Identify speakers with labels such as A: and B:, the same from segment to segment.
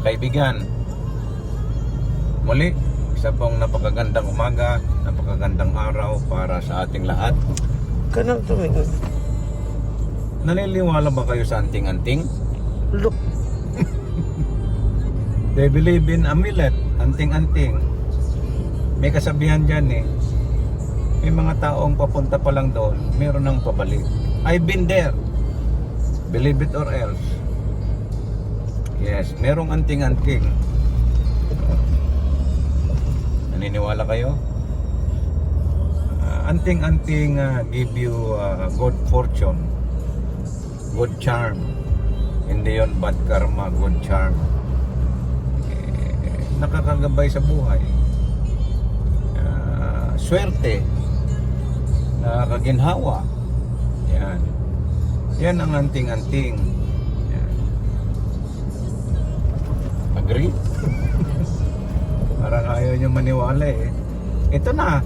A: kaibigan, muli, isa pong napakagandang umaga, napakagandang araw para sa ating lahat.
B: Kanang tumingin.
A: Naniniwala ba kayo sa anting-anting?
B: Look.
A: They believe in amulet, anting-anting. May kasabihan dyan eh. May mga taong papunta pa lang doon, meron nang pabalik. I've been there. Believe it or else. Yes, merong anting-anting. Naniniwala kayo? Anting-anting give you good fortune, good charm. Hindi yon bad karma, good charm. Nakakagabay sa buhay. Swerte, nakakaginhawa. Yan. Yan ang anting-anting. Yan. Agree? Parang ayaw nyo maniwala eh. Ito na.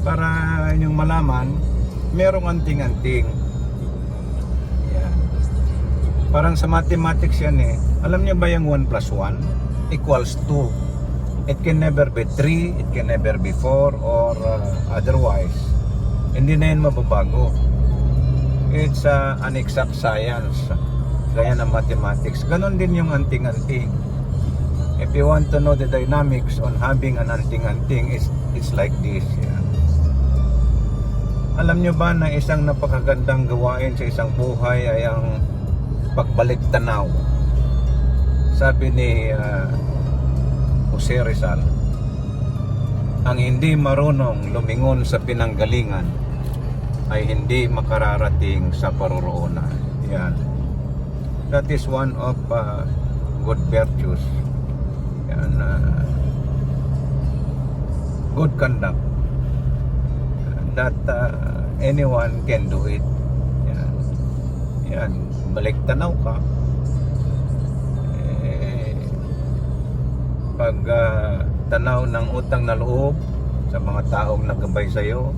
A: Para nyong malaman, merong anting-anting. Yan. Parang sa mathematics yan eh. Alam niyo ba yung 1 plus 1 equals 2? It can never be 3, it can never be 4 or otherwise. Hindi na yan mababago. It's an exact science. Gaya ng mathematics. Ganon din yung anting-anting. If you want to know the dynamics on having an anting-anting, it's like this. Yeah. Alam nyo ba na isang napakagandang gawain sa isang buhay ay ang pagbalik tanaw? Sabi ni Jose Rizal, ang hindi marunong lumingon sa pinanggalingan ay hindi makararating sa paroroonan. Yan. That is one of good virtues. Yan. Good conduct. That anyone can do it. Yan. Yan. Balik tanaw ka. Pag tanaw ng utang na loob sa mga taong naggabay sa'yo,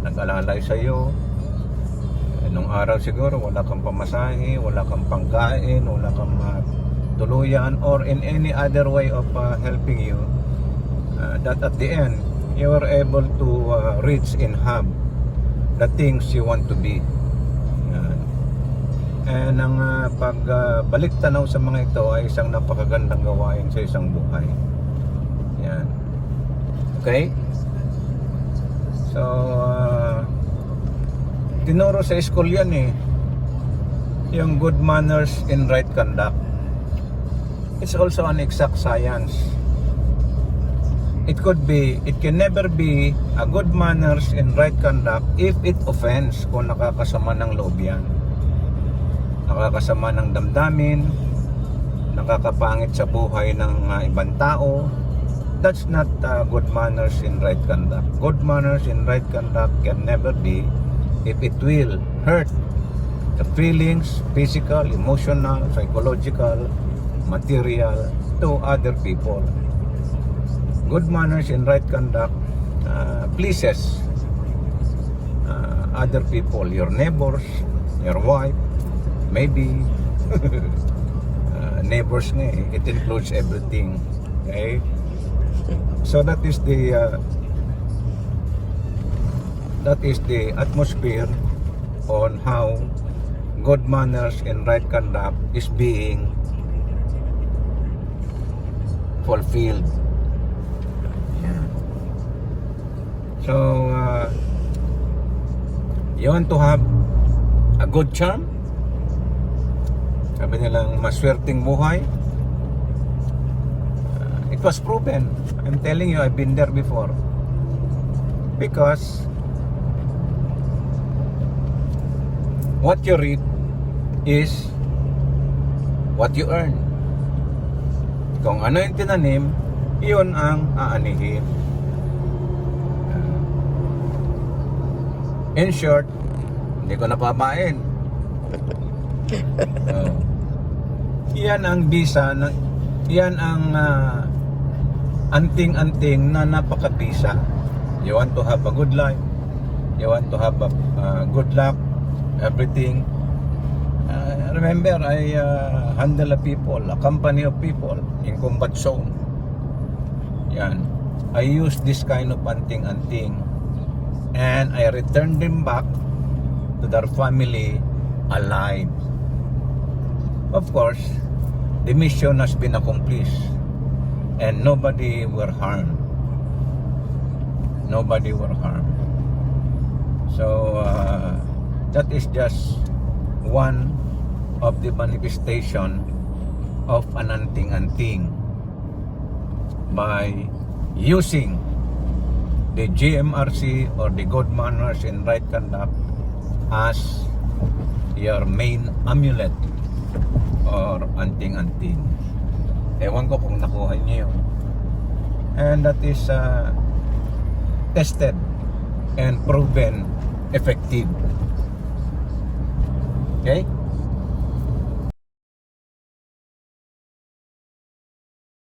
A: nag-alalay sa'yo, nung araw siguro wala kang pamasahe, wala kang pangkain, wala kang tuluyan, or in any other way of helping you, that at the end you are able to reach and have the things you want to be. And ang pagbalik tanaw sa mga ito ay isang napakagandang gawain sa isang buhay. Yan. Okay? So, tinuro sa school yan eh. Yung good manners and right conduct. It's also an exact science. It can never be a good manners and right conduct if it offends, kung nakakasama ng loob yan. Nakakasama ng damdamin, nakakapangit sa buhay ng ibang tao. That's not good manners and right conduct. Good manners and right conduct can never be if it will hurt the feelings, physical, emotional, psychological, material to other people. Good manners and right conduct pleases other people, your neighbors, your wife, maybe neighbors nga eh. It includes everything. Okay? So that is the atmosphere on how good manners and right conduct is being fulfilled. So you want to have a good charm? Sabi nilang maswerteng buhay. It was proven. I'm telling you, I've been there before. Because what you reap is what you earn. Kung ano yung tinanim, yun ang aanihin. In short, hindi ko napapain. Yan ang bisa, yan ang anting-anting na napakabisa. You want to have a good life, you want to have a good luck, everything, Remember, I handle a people, a company of people in combat zone. Yan. I use this kind of anting-anting and I return them back to their family alive. Of course, the mission has been accomplished and nobody were harmed. Nobody were harmed. So, that is just one of the manifestation of an anting-anting by using the GMRC or the good manners and right conduct as your main amulet or anting-anting. Ewan ko kung nakuha niyo yun. And that is tested and proven effective. Okay?